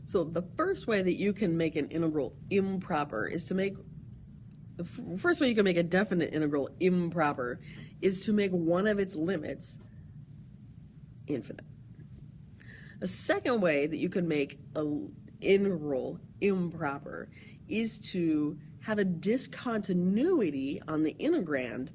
So the first way that you can make an integral improper is to make, the first way you can make a definite integral improper is to make one of its limits infinite. A second way that you can make an integral improper is to have a discontinuity on the integrand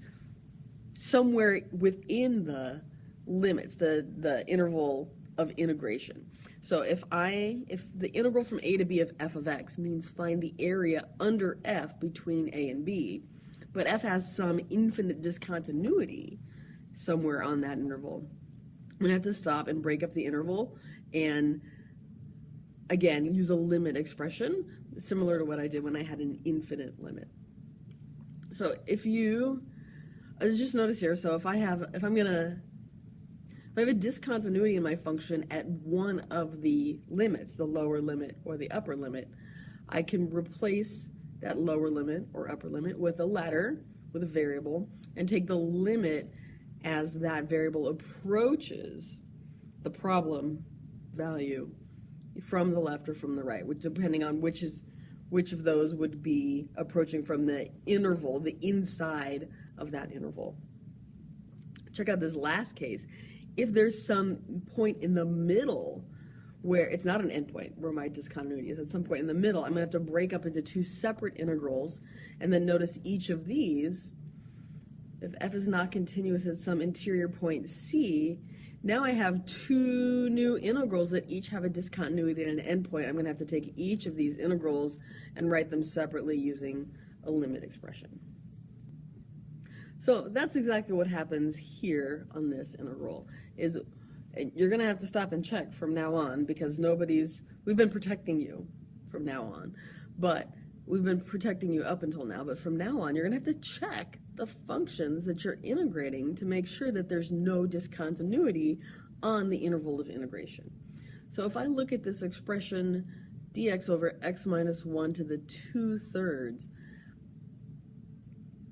somewhere within the limits, the interval of integration. So if the integral from a to b of f of x means find the area under f between a and b, but f has some infinite discontinuity somewhere on that interval, I'm going to have to stop and break up the interval and, again, use a limit expression, similar to what I did when I had an infinite limit. So if you, just notice here, so if I have a discontinuity in my function at one of the limits, the lower limit or the upper limit, I can replace that lower limit or upper limit with a letter, with a variable, and take the limit as that variable approaches the problem value from the left or from the right, depending on which of those would be approaching from the interval, the inside of that interval. Check out this last case. If there's some point in the middle where it's not an endpoint where my discontinuity is, at some point in the middle, I'm going to have to break up into two separate integrals, and then notice each of these, if f is not continuous at some interior point c, now I have two new integrals that each have a discontinuity and an endpoint. I'm going to have to take each of these integrals and write them separately using a limit expression. So that's exactly what happens here on this integral. Is you're going to have to stop and check from now on, because we've been protecting you from now on, but we've been protecting you up until now, but from now on you're going to have to check the functions that you're integrating to make sure that there's no discontinuity on the interval of integration. So if I look at this expression dx over x minus 1 to the 2/3,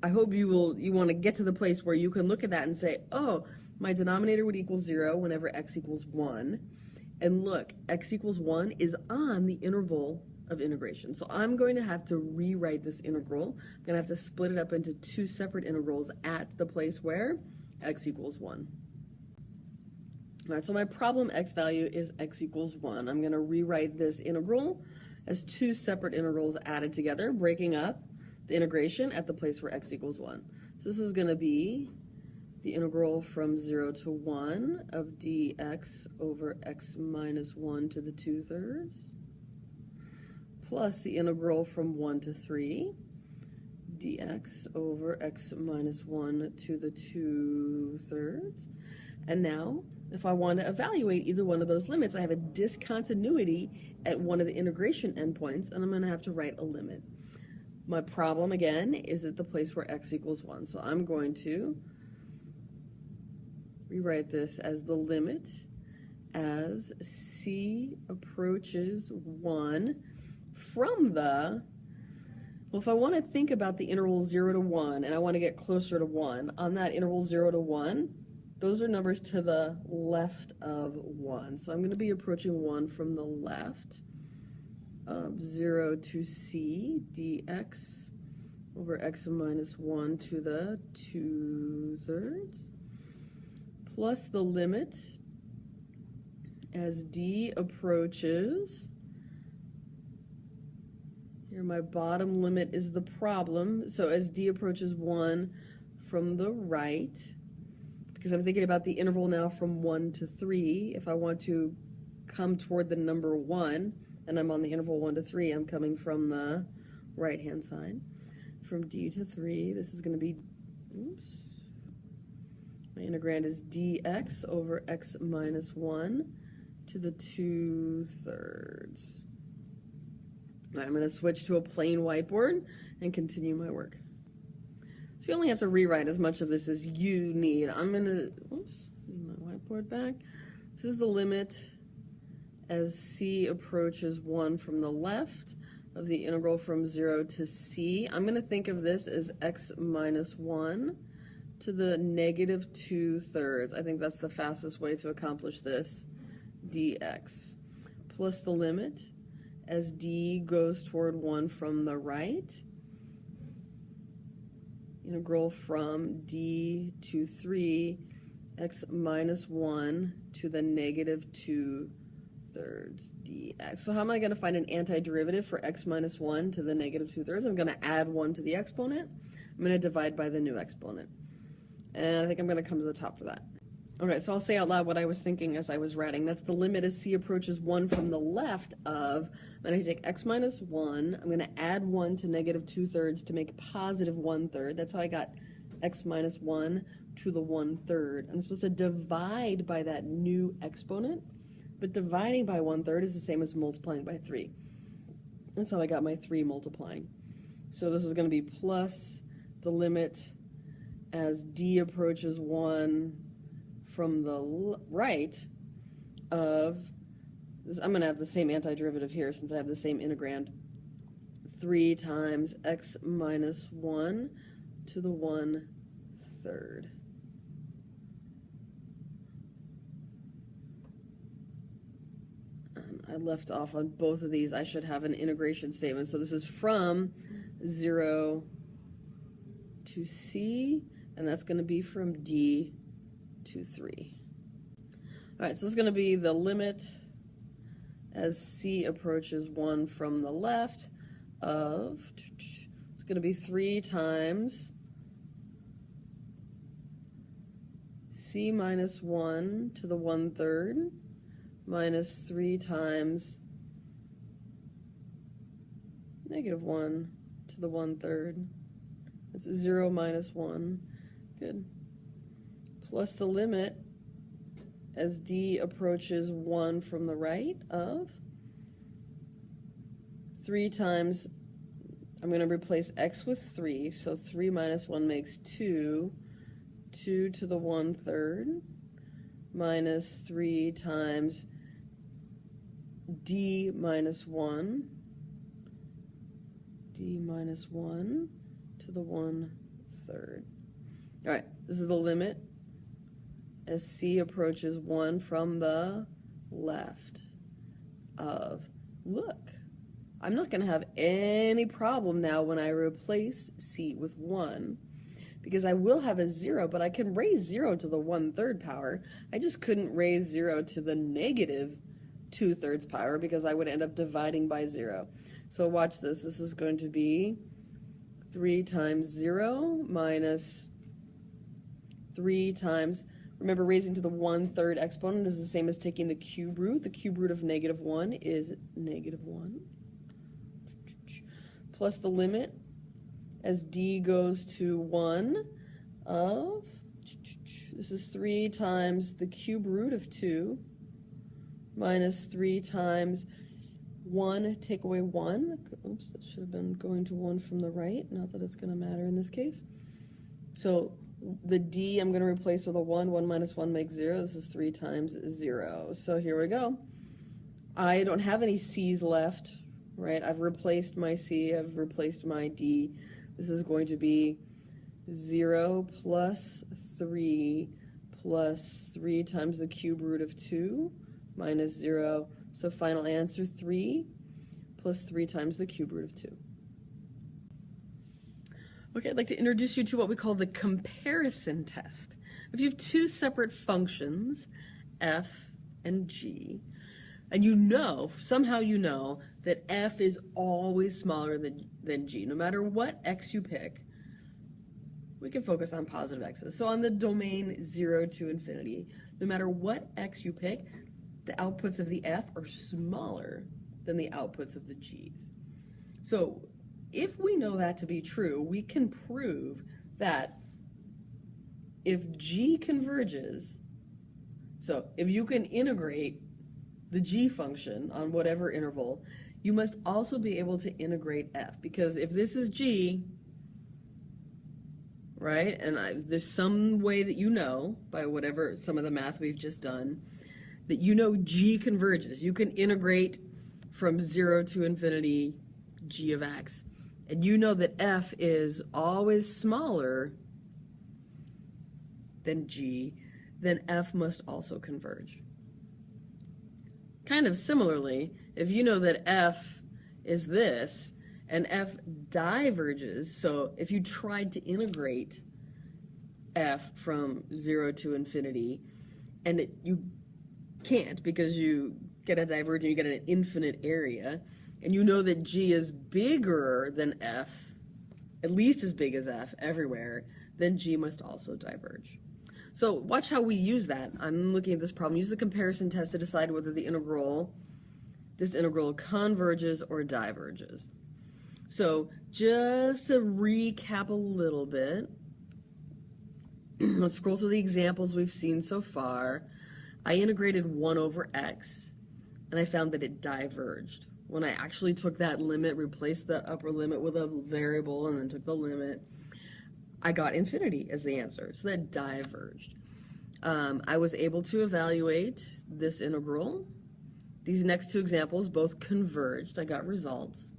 I hope you want to get to the place where you can look at that and say, oh, my denominator would equal 0 whenever x equals 1. And look, x equals 1 is on the interval of integration. So I'm going to have to rewrite this integral. I'm going to have to split it up into two separate integrals at the place where x equals 1. All right, so my problem x value is x equals 1. I'm going to rewrite this integral as two separate integrals added together, breaking up the integration at the place where x equals 1. So this is going to be the integral from 0 to 1 of dx over x minus 1 to the 2/3, plus the integral from 1 to 3 dx over x minus 1 to the 2/3. And now, if I want to evaluate either one of those limits, I have a discontinuity at one of the integration endpoints, and I'm going to have to write a limit. My problem, again, is at the place where x equals 1. So I'm going to rewrite this as the limit as c approaches 1 from the, well, if I want to think about the interval 0 to 1 and I want to get closer to 1, on that interval 0 to 1, those are numbers to the left of 1. So I'm going to be approaching 1 from the left. 0 to c dx over x minus 1 to the 2/3, plus the limit as d approaches, here my bottom limit is the problem, so as d approaches 1 from the right, because I'm thinking about the interval now from 1 to 3, if I want to come toward the number 1, and I'm on the interval 1 to 3, I'm coming from the right-hand side. From d to 3, this is going to be, my integrand is dx over x minus 1 to the 2/3. I'm going to switch to a plain whiteboard and continue my work. So you only have to rewrite as much of this as you need. I'm going to, need my whiteboard back. This is the limit as c approaches 1 from the left of the integral from 0 to c. I'm going to think of this as x minus 1 to the negative 2/3. I think that's the fastest way to accomplish this, dx, plus the limit as d goes toward 1 from the right. Integral from d to 3 x minus 1 to the negative 2/3 dx. So how am I going to find an antiderivative for x minus 1 to the negative 2/3? I'm going to add 1 to the exponent. I'm going to divide by the new exponent. And I think I'm going to come to the top for that. Okay, so I'll say out loud what I was thinking as I was writing. That's the limit as c approaches 1 from the left of, I'm going to take x minus 1, I'm going to add 1 to negative 2/3 to make positive 1/3. That's how I got x minus 1 to the 1/3. I'm supposed to divide by that new exponent, but dividing by 1/3 is the same as multiplying by 3. That's how I got my 3 multiplying. So this is going to be plus the limit as d approaches 1 from the right of, I'm going to have the same antiderivative here since I have the same integrand, 3 times x minus 1 to the 1/3. I left off on both of these. I should have an integration statement. So this is from 0 to c, and that's going to be from d to 3. All right, so this is going to be the limit as c approaches 1 from the left of, it's going to be 3 times c minus 1 to the 1/3 minus 3 times negative 1 to the 1/3. That's 0 minus 1. Good. Plus the limit as d approaches 1 from the right of 3 times, I'm going to replace x with 3, so 3 minus 1 makes 2, 2 to the 1/3 minus 3 times d minus 1, d minus 1 to the 1/3. All right, this is the limit as c approaches 1 from the left of, look, I'm not going to have any problem now when I replace c with 1, because I will have a 0, but I can raise 0 to the 1/3 power. I just couldn't raise 0 to the negative 2/3 power because I would end up dividing by 0. So watch this. This is going to be 3 times 0 minus 3 times, remember raising to the 1/3 exponent is the same as taking the cube root. The cube root of negative 1 is negative 1. Plus the limit as d goes to 1 of, this is 3 times the cube root of 2 minus 3 times 1, take away 1. Oops, that should have been going to 1 from the right. Not that it's going to matter in this case. So the d I'm going to replace with a 1. 1 minus 1 makes 0. This is 3 times 0. So here we go. I don't have any c's left, right? I've replaced my c. I've replaced my d. This is going to be 0 plus 3 times the cube root of 2 minus 0. So final answer 3 plus 3 times the cube root of 2. Okay, I'd like to introduce you to what we call the comparison test. If you have two separate functions, f and g, and you know, somehow you know, that f is always smaller than g. No matter what x you pick, we can focus on positive x's. So on the domain 0 to infinity, no matter what x you pick, the outputs of the f are smaller than the outputs of the g's. So if we know that to be true, we can prove that if g converges, so if you can integrate the g function on whatever interval, you must also be able to integrate f, because if this is g, right, and there's some way that you know, by whatever, some of the math we've just done, that you know g converges. You can integrate from 0 to infinity g of x, and you know that f is always smaller than g, then f must also converge. Kind of similarly, if you know that f is this, and f diverges, so if you tried to integrate f from 0 to infinity, and you can't because you get a divergence, you get an infinite area, and you know that g is bigger than f, at least as big as f everywhere, then g must also diverge. So watch how we use that. I'm looking at this problem. Use the comparison test to decide whether this integral converges or diverges. So just to recap a little bit, let's scroll through the examples we've seen so far. I integrated 1 over x, and I found that it diverged. When I actually took that limit, replaced the upper limit with a variable, and then took the limit, I got infinity as the answer, so that diverged. I was able to evaluate this integral. These next two examples both converged. I got results.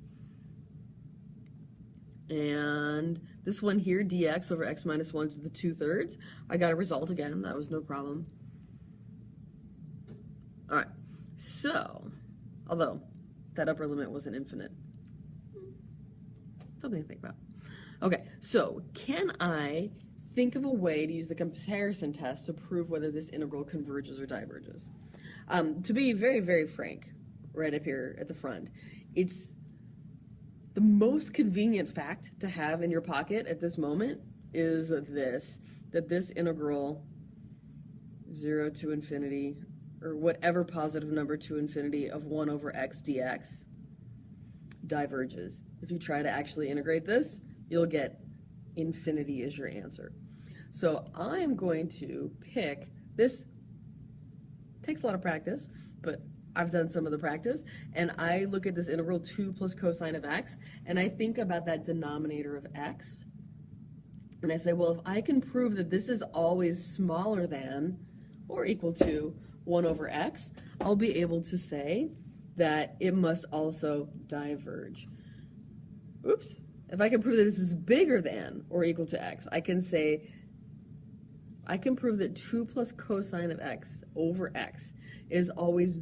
And this one here, dx over x minus 1 to the 2/3, I got a result again. That was no problem. All right, so, although that upper limit wasn't infinite. Something to think about. Okay, so can I think of a way to use the comparison test to prove whether this integral converges or diverges? To be very, very frank, right up here at the front, it's the most convenient fact to have in your pocket at this moment is this, that this integral 0 to infinity, or whatever positive number to infinity of 1 over x dx diverges. If you try to actually integrate this, you'll get infinity as your answer. So I'm going to pick this. Takes a lot of practice, but I've done some of the practice, and I look at this integral 2 plus cosine of x, and I think about that denominator of x, and I say, well, if I can prove that this is always smaller than or equal to 1 over x, I'll be able to say that it must also diverge. Oops. If I can prove that this is bigger than or equal to x, I can say, I can prove that 2 plus cosine of x over x is always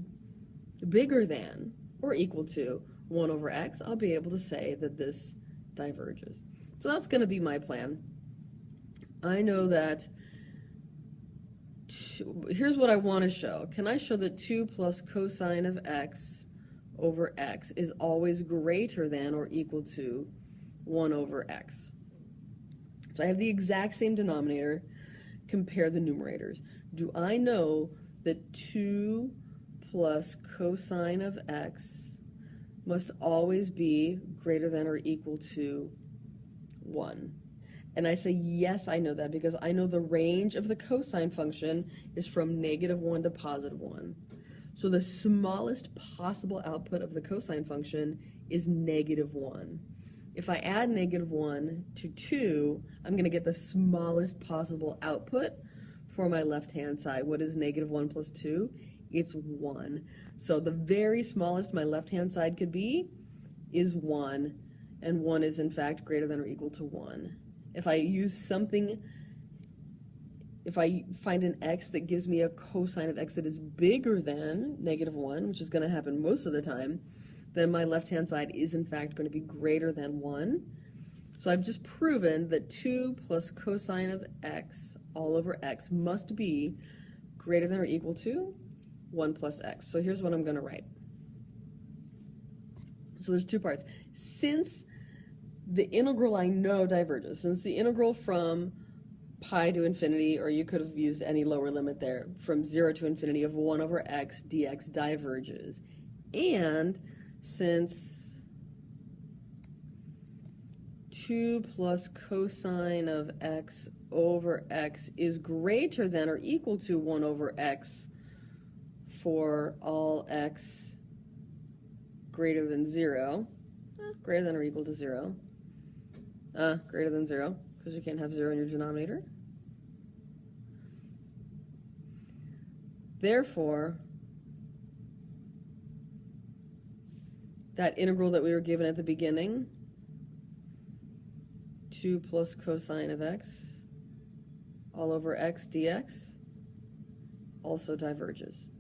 bigger than or equal to 1 over x. I'll be able to say that this diverges. So that's going to be my plan. I know that, here's what I want to show. Can I show that 2 plus cosine of x over x is always greater than or equal to 1 over x? So I have the exact same denominator. Compare the numerators. Do I know that 2 plus cosine of x must always be greater than or equal to 1? And I say, yes, I know that because I know the range of the cosine function is from -1 to +1. So the smallest possible output of the cosine function is -1. If I add -1 to 2, I'm going to get the smallest possible output for my left-hand side. What is -1 plus 2? It's 1. So the very smallest my left-hand side could be is 1, and 1 is in fact greater than or equal to 1. If I use something, if I find an x that gives me a cosine of x that is bigger than -1, which is going to happen most of the time, then my left-hand side is in fact going to be greater than 1. So I've just proven that 2 plus cosine of x all over x must be greater than or equal to 1 plus x. So here's what I'm going to write. So there's two parts. Since the integral I know diverges, since the integral from pi to infinity, or you could have used any lower limit there, from 0 to infinity of 1 over x dx diverges, and since 2 plus cosine of x over x is greater than or equal to 1 over x for all x greater than 0, greater than or equal to 0, greater than 0, because you can't have 0 in your denominator. Therefore, that integral that we were given at the beginning, 2 plus cosine of x all over x dx, also diverges.